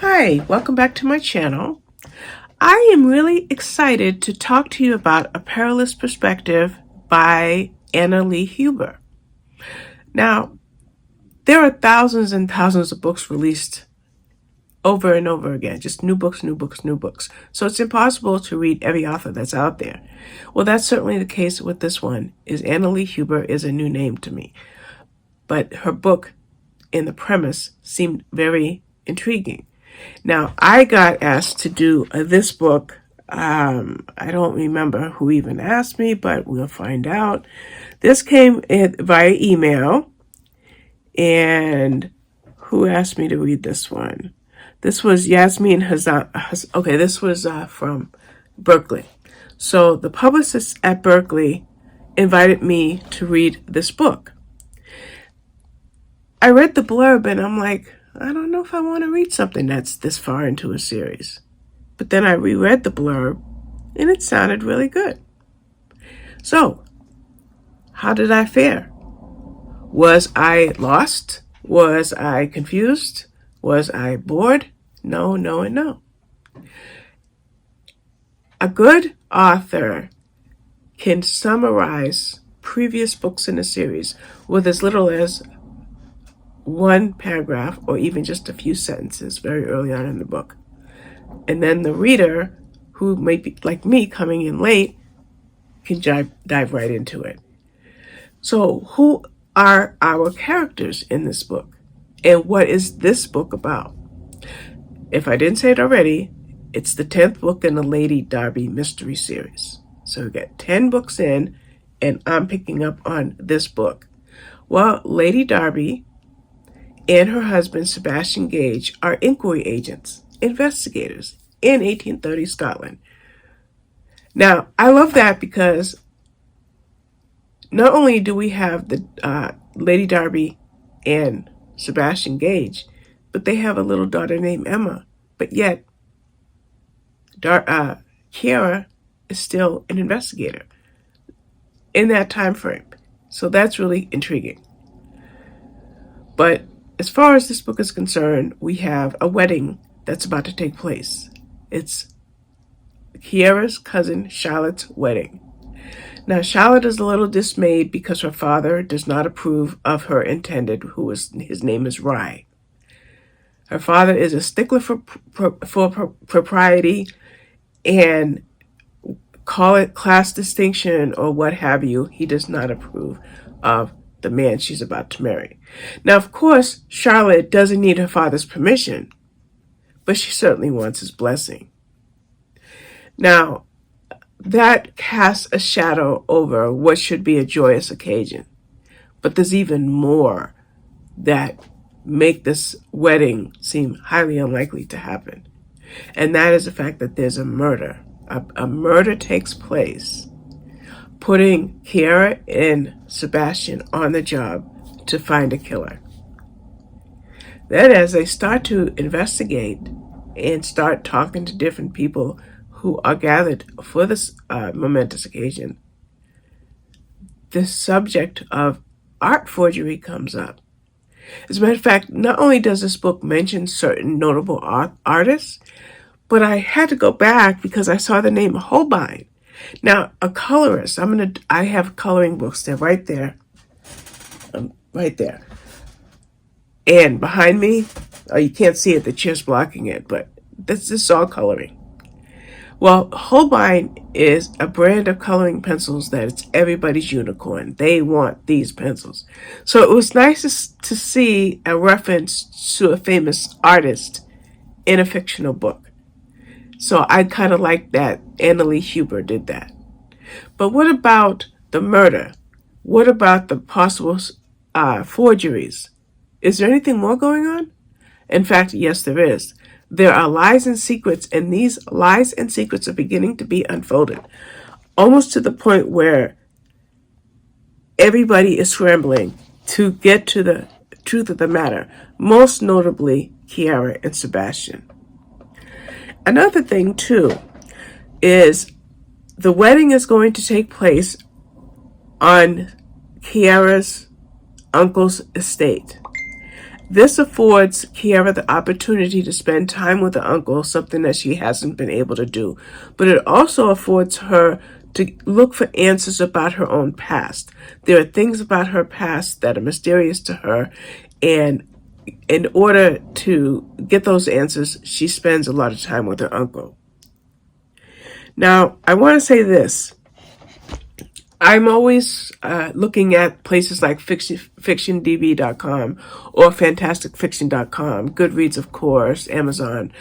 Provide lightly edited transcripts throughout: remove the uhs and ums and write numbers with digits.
Hi, welcome back to my channel. I am really excited to talk to you about A Perilous Perspective by Anna Lee Huber. Now, there are thousands and thousands of books released over and over again, just new books, new books, new books. So it's impossible to read every author that's out there. Well, that's certainly the case with this one. Anna Lee Huber is a new name to me, but her book in the premise seemed very intriguing. Now, I got asked to do this book. I don't remember who even asked me, but we'll find out. This came in via email. And who asked me to read this one? This was Yasmin Hazan. Okay, this was from Berkeley. So the publicist at Berkeley invited me to read this book. I read the blurb and I'm like, I don't know if I want to read something that's this far into a series. But then I reread the blurb and it sounded really good. So, how did I fare? Was I lost? Was I confused? Was I bored? No, no, and no. A good author can summarize previous books in a series with as little as one paragraph or even just a few sentences very early on in the book. And then the reader, who may be like me coming in late, can dive right into it. So who are our characters in this book? And what is this book about? If I didn't say it already, it's the 10th book in the Lady Darby mystery series. So we got 10 books in, and I'm picking up on this book. Well, Lady Darby and her husband, Sebastian Gage, are inquiry agents, investigators in 1830 Scotland. Now, I love that because not only do we have the Lady Darby and Sebastian Gage, but they have a little daughter named Emma. But yet, Kiara is still an investigator in that time frame. So that's really intriguing. But as far as this book is concerned, we have a wedding that's about to take place. It's Kiara's cousin Charlotte's wedding. Now, Charlotte is a little dismayed because her father does not approve of her intended, his name is Rye. Her father is a stickler for propriety, and call it class distinction or what have you, he does not approve of the man she's about to marry. Now, of course, Charlotte doesn't need her father's permission, but she certainly wants his blessing. Now, that casts a shadow over what should be a joyous occasion. But there's even more that make this wedding seem highly unlikely to happen. And that is the fact that there's a murder. A murder takes place, putting Kiara and Sebastian on the job to find a killer. Then as they start to investigate and start talking to different people who are gathered for this momentous occasion, the subject of art forgery comes up. As a matter of fact, not only does this book mention certain notable artists, but I had to go back because I saw the name Holbein. Now, a colorist, I have coloring books, they're right there, right there. And behind me, you can't see it, the chair's blocking it, but this is all coloring. Well, Holbein is a brand of coloring pencils that it's everybody's unicorn. They want these pencils. So it was nice to see a reference to a famous artist in a fictional book. So I kind of like that Anna Lee Huber did that. But what about the murder? What about the possible forgeries? Is there anything more going on? In fact, yes, there is. There are lies and secrets, and these lies and secrets are beginning to be unfolded, almost to the point where everybody is scrambling to get to the truth of the matter, most notably Kiara and Sebastian. Another thing, too, is the wedding is going to take place on Kiara's uncle's estate. This affords Kiara the opportunity to spend time with her uncle, something that she hasn't been able to do. But it also affords her to look for answers about her own past. There are things about her past that are mysterious to her, and in order to get those answers, she spends a lot of time with her uncle. Now, I want to say this. I'm always looking at places like fictiondb.com or fantasticfiction.com, Goodreads, of course, Amazon.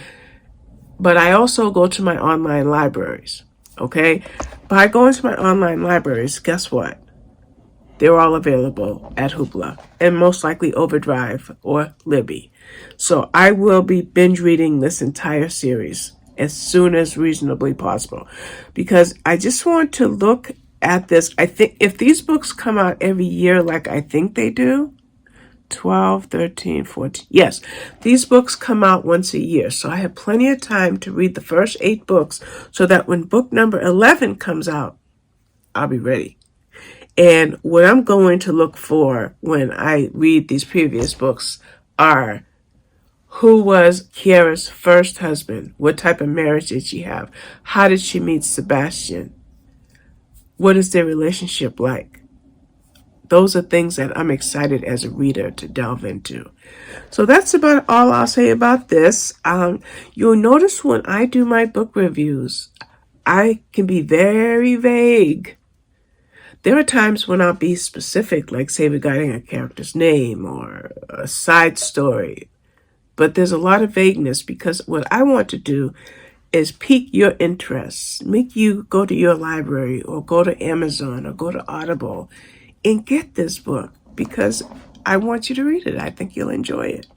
But I also go to my online libraries, okay? By going to my online libraries, guess what? They're all available at Hoopla and most likely Overdrive or Libby. So I will be binge reading this entire series as soon as reasonably possible because I just want to look at this. I think if these books come out every year like I think they do, 12, 13, 14. Yes, these books come out once a year. So I have plenty of time to read the first 8 books so that when book number 11 comes out, I'll be ready. And what I'm going to look for when I read these previous books are: who was Kiara's first husband? What type of marriage did she have? How did she meet Sebastian? What is their relationship like? Those are things that I'm excited as a reader to delve into. So that's about all I'll say about this. You'll notice when I do my book reviews, I can be very vague. There are times when I'll be specific, like say regarding a character's name or a side story. But there's a lot of vagueness because what I want to do is pique your interest, make you go to your library or go to Amazon or go to Audible and get this book because I want you to read it. I think you'll enjoy it.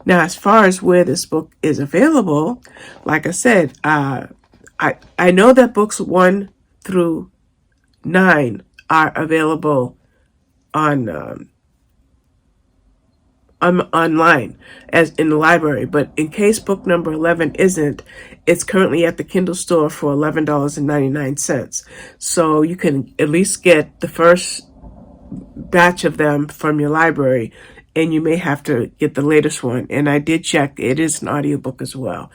Now, as far as where this book is available, like I said, I know that books 1 through 9 are available on online as in the library, but in case book number 11 isn't, it's currently at the Kindle store for $11.99. So you can at least get the first batch of them from your library, and you may have to get the latest one. And I did check, it is an audiobook as well.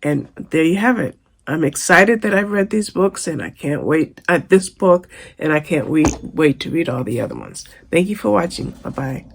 And there you have it. I'm excited that I've read these books, and I can't wait at this book, and I can't wait to read all the other ones. Thank you for watching. Bye-bye.